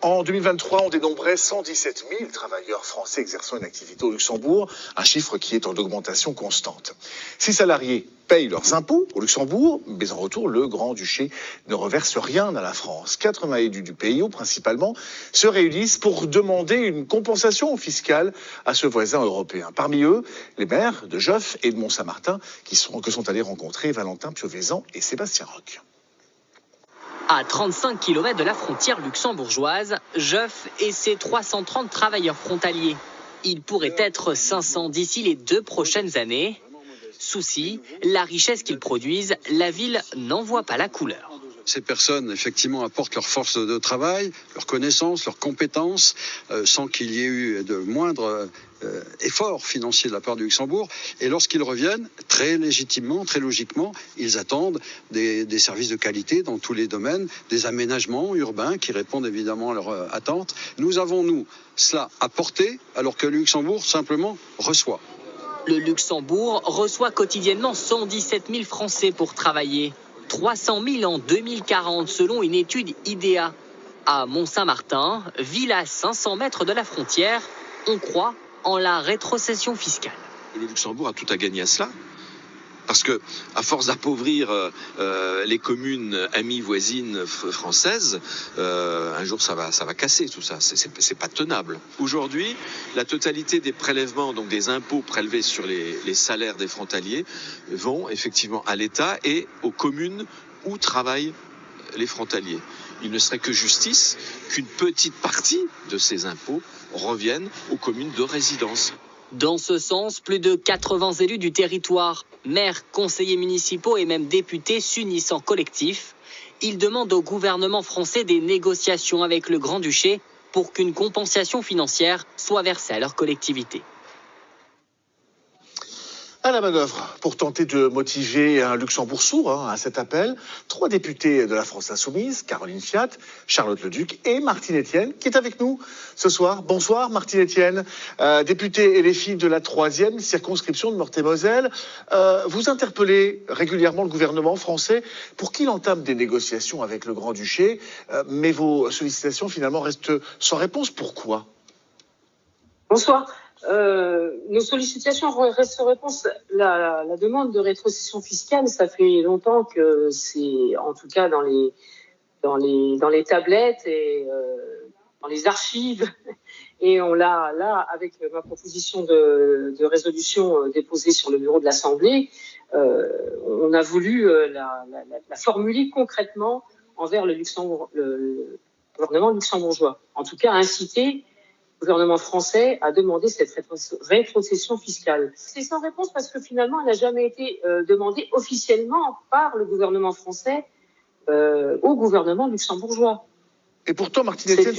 En 2023, on dénombrait 117 000 travailleurs français exerçant une activité au Luxembourg, un chiffre qui est en augmentation constante. Ces salariés payent leurs impôts au Luxembourg, mais en retour, le Grand-Duché ne reverse rien à la France. 80 élus du pays, principalement, se réunissent pour demander une compensation fiscale à ce voisin européen. Parmi eux, les maires de Joffre et de Mont-Saint-Martin que sont allés rencontrer Valentin Piovesan et Sébastien Roch. À 35 km de la frontière luxembourgeoise, Joffre et ses 330 travailleurs frontaliers. Ils pourraient être 500 d'ici les 2 prochaines années. Souci, la richesse qu'ils produisent, la ville n'en voit pas la couleur. Ces personnes, effectivement, apportent leur force de travail, leurs connaissances, leurs compétences, sans qu'il y ait eu de moindre effort financier de la part du Luxembourg. Et lorsqu'ils reviennent, très légitimement, très logiquement, ils attendent des services de qualité dans tous les domaines, des aménagements urbains qui répondent évidemment à leurs attentes. Nous avons, nous, cela à porter, alors que le Luxembourg, simplement, reçoit. Le Luxembourg reçoit quotidiennement 117 000 Français pour travailler. 300 000 en 2040 selon une étude IDEA. À Mont-Saint-Martin, ville à 500 mètres de la frontière, on croit en la rétrocession fiscale. Le Luxembourg a tout à gagner à cela. Parce que, à force d'appauvrir les communes amies voisines françaises, un jour ça va casser tout ça. C'est pas tenable. Aujourd'hui, la totalité des prélèvements, donc des impôts prélevés sur les salaires des frontaliers, vont effectivement à l'État et aux communes où travaillent les frontaliers. Il ne serait que justice qu'une petite partie de ces impôts reviennent aux communes de résidence. Dans ce sens, plus de 80 élus du territoire, maires, conseillers municipaux et même députés s'unissent en collectif. Ils demandent au gouvernement français des négociations avec le Grand-Duché pour qu'une compensation financière soit versée à leur collectivité. À la manœuvre, pour tenter de motiver un Luxembourg sourd à cet appel, 3 députés de la France Insoumise, Caroline Fiat, Charlotte Leduc et Martine Etienne, qui est avec nous ce soir. Bonsoir Martine Etienne, députée LFI de la 3e circonscription de Meurthe-et-Moselle. Vous interpellez régulièrement le gouvernement français pour qu'il entame des négociations avec le Grand-Duché, mais vos sollicitations finalement restent sans réponse. Pourquoi ? Bonsoir. Nos sollicitations restent sans réponse. La demande de rétrocession fiscale, ça fait longtemps que c'est, en tout cas dans les tablettes et dans les archives. Et on l'a là avec ma proposition de résolution déposée sur le bureau de l'Assemblée. On a voulu la formuler concrètement envers le gouvernement luxembourgeois. En tout cas, inciter le gouvernement français a demandé cette rétrocession fiscale. C'est sans réponse parce que finalement, elle n'a jamais été demandée officiellement par le gouvernement français au gouvernement luxembourgeois. Et pourtant, Martine Etienne,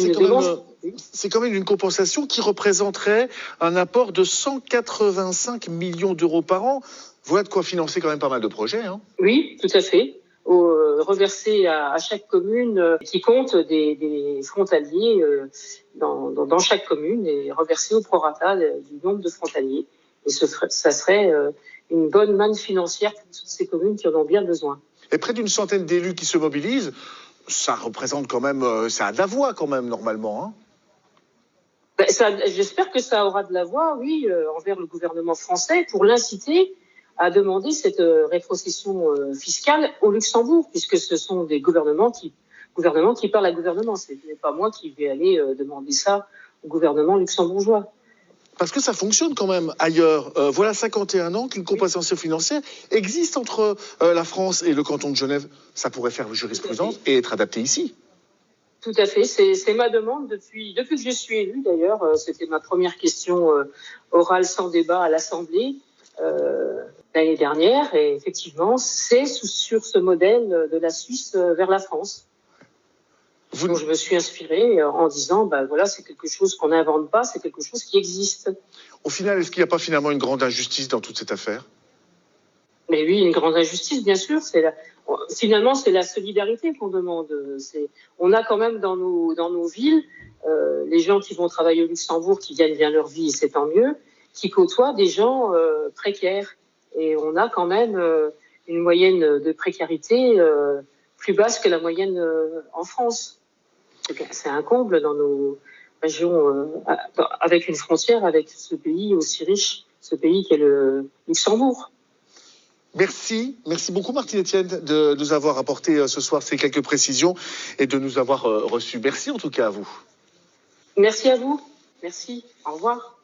c'est quand même une compensation qui représenterait un apport de 185 millions d'euros par an. Voilà de quoi financer quand même pas mal de projets. Oui, tout à fait. Reverser à chaque commune qui compte des frontaliers dans chaque commune et reverser au prorata du nombre de frontaliers. Et ça serait une bonne manne financière pour toutes ces communes qui en ont bien besoin. Et près d'une centaine d'élus qui se mobilisent, ça représente quand même, ça a de la voix quand même normalement. J'espère que ça aura de la voix, oui, envers le gouvernement français pour l'inciter à demander cette rétrocession fiscale au Luxembourg, puisque ce sont des gouvernements qui parlent à gouvernement. Ce n'est pas moi qui vais aller demander ça au gouvernement luxembourgeois. Parce que ça fonctionne quand même ailleurs. Voilà 51 ans qu'une compensation financière existe entre la France et le canton de Genève. Ça pourrait faire jurisprudence et être adapté ici. Tout à fait. C'est ma demande depuis que je suis élue d'ailleurs. C'était ma première question orale sans débat à l'Assemblée. L'année dernière, et effectivement, c'est sur ce modèle de la Suisse vers la France. Donc, je me suis inspirée en disant, voilà, c'est quelque chose qu'on n'invente pas, c'est quelque chose qui existe. Au final, est-ce qu'il n'y a pas finalement une grande injustice dans toute cette affaire ? Mais oui, une grande injustice, bien sûr. Finalement, c'est la solidarité qu'on demande. On a quand même dans nos villes les gens qui vont travailler au Luxembourg, qui gagnent bien leur vie, et c'est tant mieux, qui côtoient des gens précaires. Et on a quand même une moyenne de précarité plus basse que la moyenne en France. C'est un comble dans nos régions, avec une frontière avec ce pays aussi riche, ce pays qui est le Luxembourg. Merci beaucoup Martine Etienne de nous avoir apporté ce soir ces quelques précisions et de nous avoir reçus. Merci en tout cas à vous. Merci à vous. Merci. Au revoir.